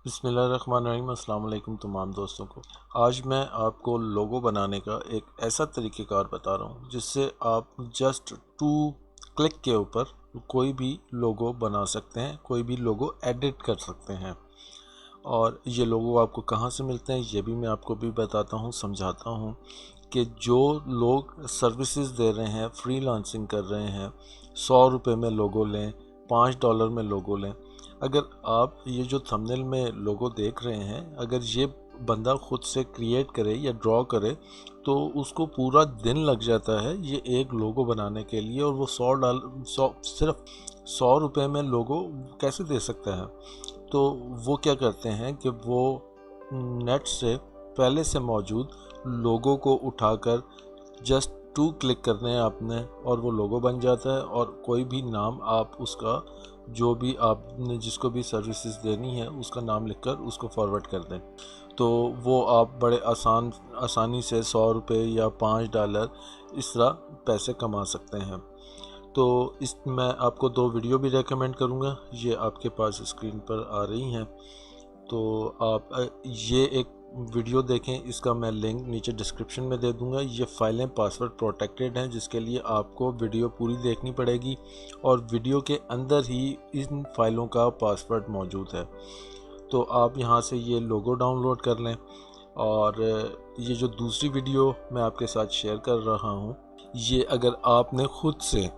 बिस्मिल्लाहिर्रहमानिर्रहीम। अस्सलाम वालेकुम तमाम दोस्तों को। आज मैं आपको लोगो बनाने का एक ऐसा तरीक़ेकार बता रहा हूँ जिससे आप जस्ट 2 क्लिक के ऊपर कोई भी लोगो बना सकते हैं, कोई भी लोगो एडिट कर सकते हैं। और ये लोगो आपको कहाँ से मिलते हैं ये भी मैं आपको भी बताता हूँ, समझाता हूँ कि जो लोग सर्विसेज दे रहे हैं, फ्रीलांसिंग कर रहे हैं, 100 रुपये में लोगो लें, $5 में लोगो लें। अगर आप ये जो थंबनेल में लोगो देख रहे हैं, अगर ये बंदा खुद से क्रिएट करे या ड्रॉ करे तो उसको पूरा दिन लग जाता है ये एक लोगो बनाने के लिए, और वो सिर्फ 100 रुपये में लोगो कैसे दे सकता है। तो वो क्या करते हैं कि वो नेट से पहले से मौजूद लोगो को उठाकर जस्ट 2 क्लिक करने हैं आपने और वो लोगो बन जाता है। और कोई भी नाम आप उसका, जो भी आपने जिसको भी सर्विसेज देनी है उसका नाम लिखकर उसको फॉरवर्ड कर दें, तो वो आप बड़े आसानी से 100 रुपये या $5 इस तरह पैसे कमा सकते हैं। तो इस मैं आपको 2 वीडियो भी रेकमेंड करूँगा, ये आपके पास स्क्रीन पर आ रही हैं। तो आप ये एक वीडियो देखें, इसका मैं लिंक नीचे डिस्क्रिप्शन में दे दूंगा। ये फ़ाइलें पासवर्ड प्रोटेक्टेड हैं, जिसके लिए आपको वीडियो पूरी देखनी पड़ेगी और वीडियो के अंदर ही इन फ़ाइलों का पासवर्ड मौजूद है। तो आप यहाँ से ये लोगो डाउनलोड कर लें। और ये जो दूसरी वीडियो मैं आपके साथ शेयर कर रहा हूँ, ये अगर आपने खुद से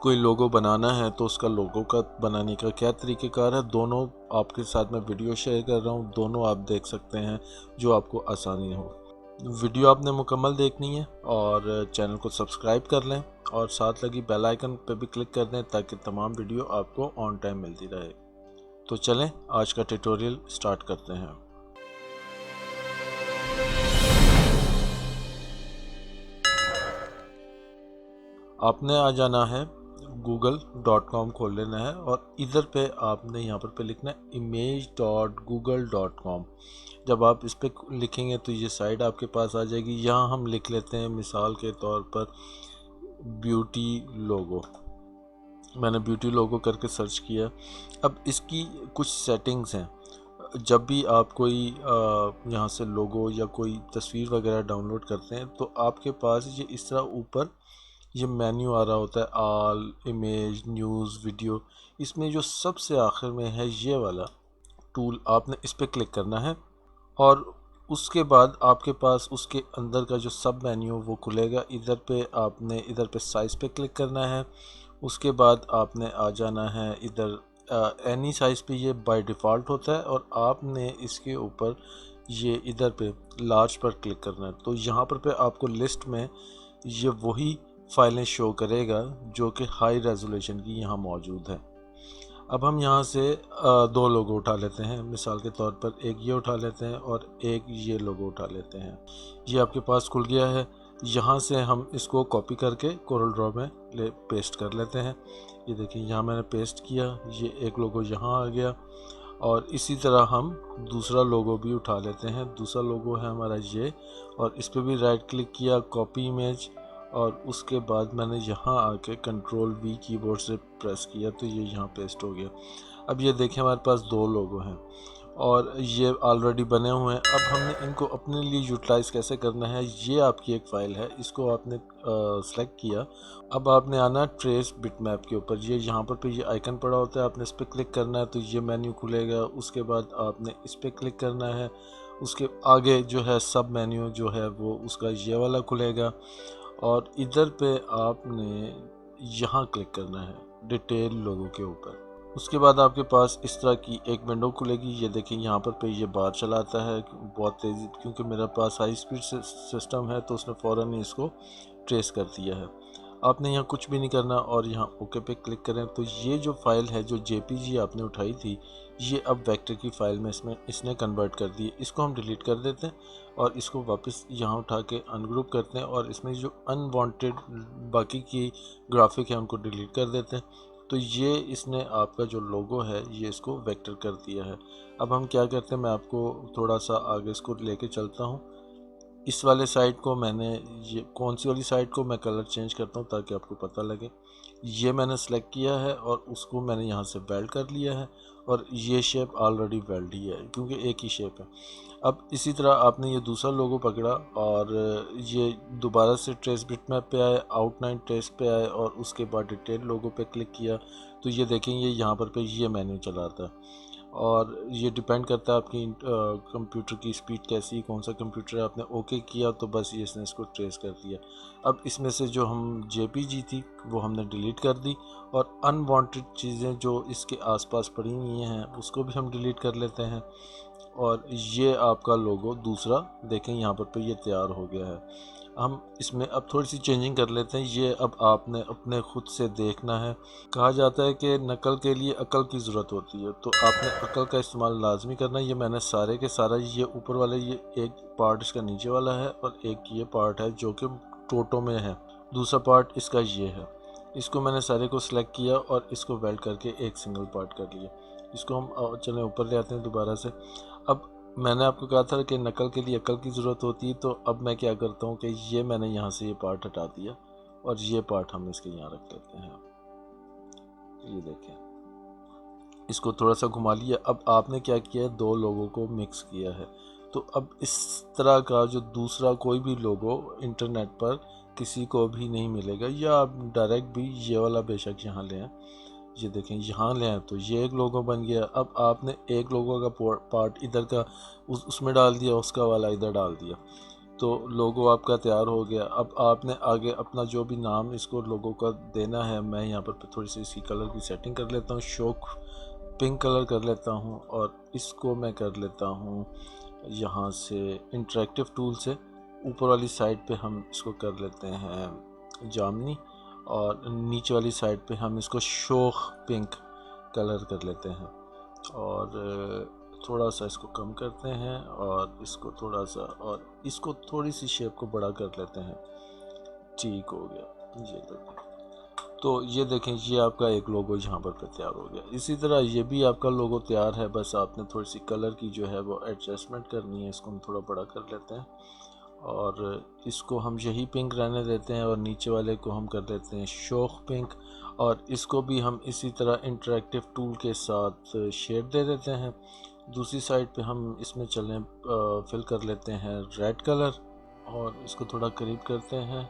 कोई लोगो बनाना है तो उसका लोगो का बनाने का क्या तरीक़ेकार है, दोनों आपके साथ मैं वीडियो शेयर कर रहा हूँ, दोनों आप देख सकते हैं जो आपको आसानी हो। वीडियो आपने मुकम्मल देखनी है और चैनल को सब्सक्राइब कर लें और साथ लगी बेल आइकन पर भी क्लिक कर दें ताकि तमाम वीडियो आपको ऑन टाइम मिलती रहे। तो चलें आज का ट्यूटोरियल स्टार्ट करते हैं। आपने आ जाना है google.com खोल लेना है और इधर पे आपने यहाँ पर लिखना है image.google.com। जब आप इस पे लिखेंगे तो ये साइट आपके पास आ जाएगी। यहाँ हम लिख लेते हैं मिसाल के तौर पर ब्यूटी लोगो। मैंने ब्यूटी लोगो करके सर्च किया। अब इसकी कुछ सेटिंग्स हैं। जब भी आप कोई यहाँ से लोगो या कोई तस्वीर वगैरह डाउनलोड करते हैं तो आपके पास ये इस तरह ऊपर ये मेन्यू आ रहा होता है, ऑल, इमेज, न्यूज़, वीडियो। इसमें जो सबसे आखिर में है ये वाला टूल, आपने इस पर क्लिक करना है और उसके बाद आपके पास उसके अंदर का जो सब मेन्यू वो खुलेगा। इधर पे साइज़ पे क्लिक करना है। उसके बाद आपने आ जाना है इधर एनी साइज़ पे, ये बाय डिफ़ॉल्ट होता है और आपने इसके ऊपर ये इधर पे लार्ज पर क्लिक करना है। तो यहाँ पर आपको लिस्ट में ये वही फाइलें शो करेगा जो कि हाई रेजोल्यूशन की यहाँ मौजूद है। अब हम यहाँ से 2 लोगो उठा लेते हैं। मिसाल के तौर पर एक ये उठा लेते हैं और एक ये लोगो उठा लेते हैं। ये आपके पास खुल गया है। यहाँ से हम इसको कॉपी करके कोरल ड्रॉ में पेस्ट कर लेते हैं। ये देखिए यहाँ मैंने पेस्ट किया, ये एक लोगो यहाँ आ गया। और इसी तरह हम दूसरा लोगो भी उठा लेते हैं। दूसरा लोगो है हमारा ये, और इस पर भी राइट क्लिक किया, कॉपी इमेज, और उसके बाद मैंने यहाँ आके Ctrl+V कीबोर्ड से प्रेस किया तो ये यहाँ पेस्ट हो गया। अब ये देखें हमारे पास 2 लोगो हैं और ये ऑलरेडी बने हुए हैं। अब हमने इनको अपने लिए यूटिलाइज़ कैसे करना है, ये आपकी एक फ़ाइल है, इसको आपने सेलेक्ट किया। अब आपने आना ट्रेस बिटमैप के ऊपर। ये यहाँ पर ये आइकन पड़ा होता है, आपने इस पर क्लिक करना है तो ये मेन्यू खुलेगा। उसके बाद आपने इस पर क्लिक करना है। उसके आगे जो है सब मेन्यू जो है वो उसका ये वाला खुलेगा और इधर पे आपने यहाँ क्लिक करना है डिटेल लोगों के ऊपर। उसके बाद आपके पास इस तरह की एक विंडो खुलेगी। ये देखिए यहाँ पर ये बार चलाता है बहुत तेज़ी, क्योंकि मेरे पास हाई स्पीड सिस्टम है तो उसने फ़ौरन ही इसको ट्रेस कर दिया है। आपने यहाँ कुछ भी नहीं करना और यहाँ ओके पे क्लिक करें तो ये जो फ़ाइल है, जो JPG आपने उठाई थी, ये अब वेक्टर की फ़ाइल में इसने कन्वर्ट कर दी। इसको हम डिलीट कर देते हैं और इसको वापस यहाँ उठा के अनग्रुप करते हैं और इसमें जो अनवांटेड बाकी की ग्राफिक है उनको डिलीट कर देते हैं। तो ये इसने आपका जो लोगो है ये इसको वेक्टर कर दिया है। अब हम क्या करते हैं, मैं आपको थोड़ा सा आगे इसको लेके चलता हूँ। इस वाले साइड को मैंने, ये कौन सी वाली साइड को मैं कलर चेंज करता हूँ ताकि आपको पता लगे। ये मैंने सेलेक्ट किया है और उसको मैंने यहाँ से वेल्ड कर लिया है, और ये शेप ऑलरेडी वेल्ड ही है क्योंकि एक ही शेप है। अब इसी तरह आपने ये दूसरा लोगो पकड़ा और ये दोबारा से ट्रेस बिटमैप पे आए, आउटलाइन ट्रेस पे आए और उसके बाद डिटेल लोगो पे क्लिक किया तो ये देखेंगे यहाँ पर ये मेन्यू चला आता है। और ये डिपेंड करता है आपकी कंप्यूटर की स्पीड कैसी, कौन सा कंप्यूटर है। आपने ओके किया तो बस ये इसने इसको ट्रेस कर दिया। अब इसमें से जो हम जेपीजी थी वो हमने डिलीट कर दी, और अनवांटेड चीज़ें जो इसके आसपास पड़ी हुई हैं उसको भी हम डिलीट कर लेते हैं। और ये आपका लोगो दूसरा देखें यहाँ पर ये तैयार हो गया है। हम इसमें अब थोड़ी सी चेंजिंग कर लेते हैं। ये अब आपने अपने खुद से देखना है। कहा जाता है कि नकल के लिए अकल की ज़रूरत होती है, तो आपने अकल का इस्तेमाल लाजमी करना है। ये मैंने सारे के सारा ये ऊपर वाले, ये एक पार्ट इसका नीचे वाला है और एक ये पार्ट है जो कि टोटो में है, दूसरा पार्ट इसका ये है। इसको मैंने सारे को सिलेक्ट किया और इसको वेल्ड करके एक सिंगल पार्ट कर लिया। इसको हम चलें ऊपर ले आते हैं दोबारा से। अब मैंने आपको कहा था कि नकल के लिए अकल की ज़रूरत होती है, तो अब मैं क्या करता हूँ कि ये मैंने यहाँ से ये पार्ट हटा दिया और ये पार्ट हम इसके यहाँ रख लेते हैं। ये देखें, इसको थोड़ा सा घुमा लिया। अब आपने क्या किया है, दो लोगों को मिक्स किया है। तो अब इस तरह का जो दूसरा कोई भी लोगो इंटरनेट पर किसी को भी नहीं मिलेगा, या आप डायरेक्ट भी ये वाला बेशक यहाँ ले आएँ। ये देखें, यहाँ ले आए तो ये एक लोगो बन गया। अब आपने एक लोगो का पार्ट इधर का उसमें डाल दिया, उसका वाला इधर डाल दिया, तो लोगो आपका तैयार हो गया। अब आपने आगे अपना जो भी नाम इसको लोगो का देना है, मैं यहाँ पर थोड़ी सी इसकी कलर की सेटिंग कर लेता हूँ, शोक पिंक कलर कर लेता हूँ, और इसको मैं कर लेता हूँ यहाँ से इंटरेक्टिव टूल से ऊपर वाली साइड पे हम इसको कर लेते हैं जामनी, और नीचे वाली साइड पे हम इसको शोख पिंक कलर कर लेते हैं। और थोड़ा सा इसको कम करते हैं और इसको थोड़ा सा, और इसको थोड़ी सी शेप को बड़ा कर लेते हैं। ठीक हो गया, ये देखें। तो ये देखें, ये आपका एक लोगो यहाँ पर तैयार हो गया। इसी तरह ये भी आपका लोगो तैयार है, बस आपने थोड़ी सी कलर की जो है वो एडजस्टमेंट करनी है। इसको हम थोड़ा बड़ा कर लेते हैं और इसको हम यही पिंक रहने देते हैं, और नीचे वाले को हम कर देते हैं शोख पिंक, और इसको भी हम इसी तरह इंटरेक्टिव टूल के साथ शेड दे देते हैं। दूसरी साइड पे हम इसमें चलें, फिल कर लेते हैं रेड कलर, और इसको थोड़ा करीब करते हैं,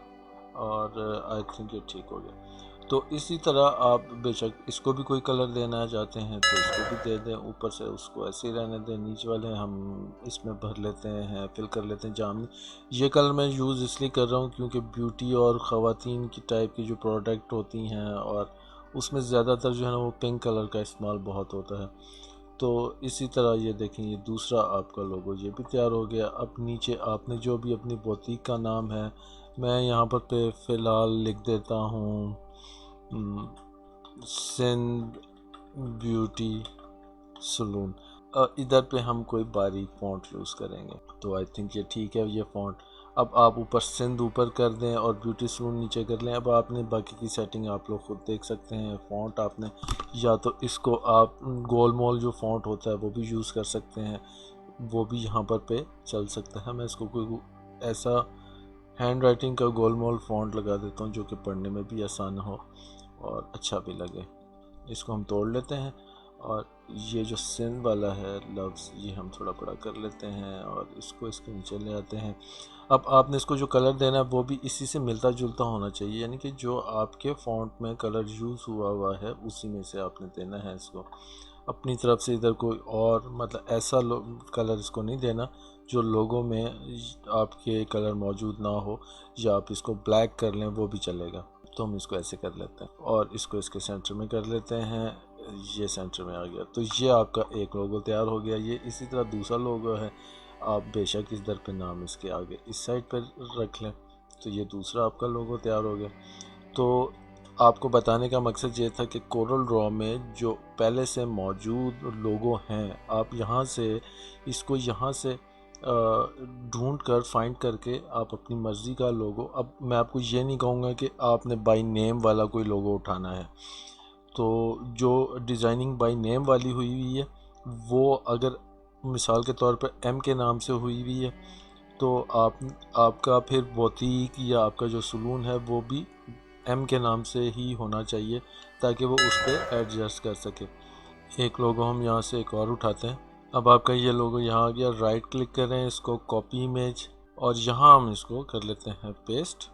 और आई थिंक ये ठीक हो गया। तो इसी तरह आप बेशक इसको भी कोई कलर देना चाहते हैं तो इसको भी दे दें, ऊपर से उसको ऐसे ही रहने दें। नीचे वाले हम इसमें भर लेते हैं, फिल कर लेते हैं जामनी। ये कलर मैं यूज़ इसलिए कर रहा हूँ क्योंकि ब्यूटी और ख़वातीन की टाइप की जो प्रोडक्ट होती हैं और उसमें ज़्यादातर जो है ना वो पिंक कलर का इस्तेमाल बहुत होता है। तो इसी तरह ये देखें, ये दूसरा आपका लोगो ये भी तैयार हो गया। अब नीचे आपने जो भी अपनी बुटीक का नाम है, मैं यहाँ पर पे फ़िलहाल लिख देता हूँ सिंध ब्यूटी सलून। इधर पे हम कोई बारीक फ़ॉन्ट यूज़ करेंगे, तो आई थिंक ये ठीक है ये फ़ॉन्ट। अब आप ऊपर सिंध ऊपर कर दें और ब्यूटी सलून नीचे कर लें। अब आपने बाकी की सेटिंग आप लोग खुद देख सकते हैं। फ़ॉन्ट आपने या तो इसको आप गोल मोल जो फ़ॉन्ट होता है वो भी यूज़ कर सकते हैं, वो भी यहाँ पर पे चल सकता है। मैं इसको कोई ऐसा हैंड राइटिंग का गोल मोल फ़ॉन्ट लगा देता हूँ जो कि पढ़ने में भी आसान हो और अच्छा भी लगे। इसको हम तोड़ लेते हैं, और ये जो सिंध वाला है लफ्ज़ ये हम थोड़ा बड़ा कर लेते हैं और इसको इसके नीचे ले आते हैं। अब आपने इसको जो कलर देना है वो भी इसी से मिलता जुलता होना चाहिए, यानी कि जो आपके फ़ॉन्ट में कलर यूज़ हुआ है उसी में से आपने देना है इसको। अपनी तरफ से इधर कोई और मतलब ऐसा कलर इसको नहीं देना जो लोगों में आपके कलर मौजूद ना हो, या आप इसको ब्लैक कर लें वो भी चलेगा। तो हम इसको ऐसे कर लेते हैं और इसको इसके सेंटर में कर लेते हैं। ये सेंटर में आ गया, तो ये आपका एक लोगो तैयार हो गया। ये इसी तरह दूसरा लोगो है, आप बेशक इस दर पे नाम इसके आगे इस साइड पर रख लें, तो ये दूसरा आपका लोगो तैयार हो गया। तो आपको बताने का मकसद ये था कि कोरल ड्रॉ में जो पहले से मौजूद लोगो हैं, आप यहाँ से इसको यहाँ से ढूंढ कर फाइंड करके आप अपनी मर्ज़ी का लोगो। अब मैं आपको ये नहीं कहूँगा कि आपने बाय नेम वाला कोई लोगो उठाना है, तो जो डिज़ाइनिंग बाय नेम वाली हुई हुई है वो अगर मिसाल के तौर पर एम के नाम से हुई हुई है, तो आपका फिर बुटीक या आपका जो सलून है वो भी एम के नाम से ही होना चाहिए ताकि वो उस पर एडजस्ट कर सके। एक लोगो हम यहाँ से एक और उठाते हैं। अब आपका ये लोगो यहाँ आ गया, राइट क्लिक करें, इसको कॉपी इमेज, और यहाँ हम इसको कर लेते हैं पेस्ट।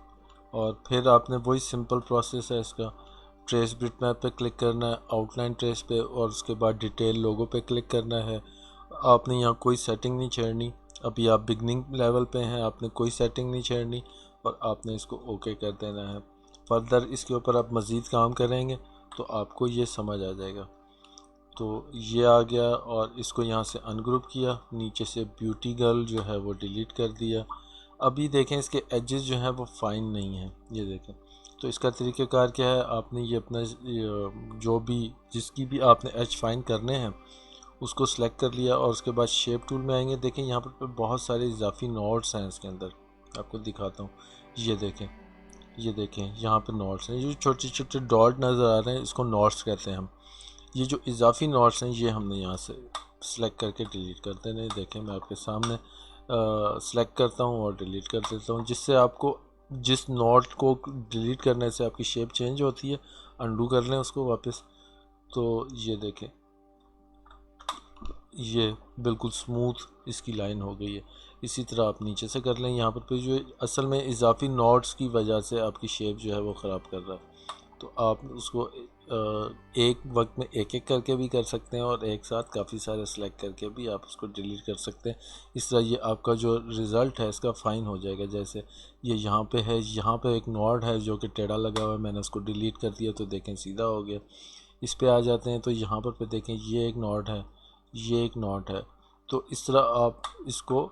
और फिर आपने वही सिंपल प्रोसेस है इसका, ट्रेस बिटमैप पे क्लिक करना है, आउटलाइन ट्रेस पे, और उसके बाद डिटेल लोगो पे क्लिक करना है। आपने यहाँ कोई सेटिंग नहीं छेड़नी, अभी आप बिगनिंग लेवल पे हैं, आपने कोई सेटिंग नहीं छेड़नी, और आपने इसको ओके कर देना है। फर्दर इसके ऊपर आप मज़ीद काम करेंगे तो आपको ये समझ आ जाएगा। तो ये आ गया, और इसको यहाँ से अनग्रुप किया, नीचे से ब्यूटी गर्ल जो है वो डिलीट कर दिया। अभी देखें इसके एजेस जो हैं वो फाइन नहीं है, ये देखें। तो इसका तरीक़ेकार क्या है, आपने ये अपना जो भी जिसकी भी आपने एज फाइन करने हैं उसको सिलेक्ट कर लिया, और उसके बाद शेप टूल में आएंगे। देखें यहाँ पर बहुत सारे इजाफी नोट्स हैं इसके अंदर, आपको दिखाता हूँ। ये देखें यहाँ पर नोट्स हैं, ये छोटे छोटे डॉट नज़र आ रहे हैं, इसको नोट्स कहते हैं हम। ये जो इजाफी नोट्स हैं ये हमने यहाँ से सिलेक्ट करके डिलीट कर देने। देखें मैं आपके सामने सिलेक्ट करता हूँ और डिलीट कर देता हूँ, जिससे आपको जिस नोट को डिलीट करने से आपकी शेप चेंज होती है, अंडू कर लें उसको वापस। तो ये देखें, ये बिल्कुल स्मूथ इसकी लाइन हो गई है। इसी तरह आप नीचे से कर लें। यहाँ पर जो असल में इजाफी नोट्स की वजह से आपकी शेप जो है वो ख़राब कर रहा है, तो आप उसको एक वक्त में एक एक करके भी कर सकते हैं, और एक साथ काफ़ी सारे सेलेक्ट करके भी आप उसको डिलीट कर सकते हैं। इस तरह ये आपका जो रिज़ल्ट है इसका फ़ाइन हो जाएगा। जैसे ये यहाँ पे है, यहाँ पे एक नोड है जो कि टेढ़ा लगा हुआ है, मैंने उसको डिलीट कर दिया तो देखें सीधा हो गया। इस पे आ जाते हैं तो यहाँ पर देखें ये एक नोड है, ये एक नोट है। तो इस तरह आप इसको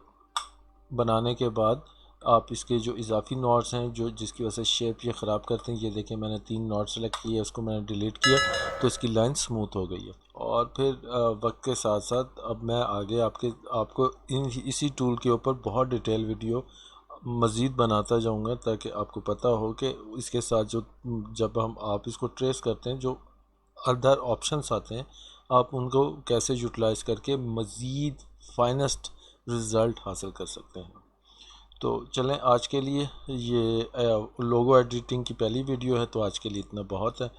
बनाने के बाद आप इसके जो इजाफी नोट्स हैं जो जिसकी वजह से शेप ये ख़राब करते हैं, ये देखें मैंने 3 नोट सेलेक्ट किए, उसको मैंने डिलीट किया तो इसकी लाइन स्मूथ हो गई है। और फिर वक्त के साथ साथ अब मैं आगे आपको इसी टूल के ऊपर बहुत डिटेल वीडियो मज़ीद बनाता जाऊंगा, ताकि आपको पता हो कि इसके साथ जो जब आप इसको ट्रेस करते हैं जो अदर ऑप्शंस आते हैं आप उनको कैसे यूटिलाइज़ करके मज़ीद फाइनेस्ट रिज़ल्ट हासिल कर सकते हैं। तो चलें, आज के लिए ये लोगो एडिटिंग की पहली वीडियो है, तो आज के लिए इतना बहुत है।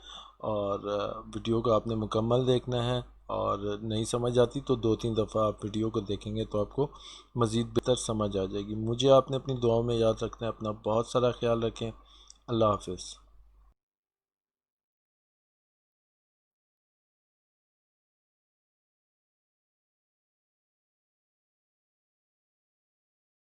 और वीडियो को आपने मुकम्मल देखना है, और नहीं समझ आती तो 2-3 दफ़ा आप वीडियो को देखेंगे तो आपको मज़ीद बेहतर समझ आ जाएगी। मुझे आपने अपनी दुआओं में याद रखना है। अपना बहुत सारा ख्याल रखें। अल्लाह हाफ़िज़।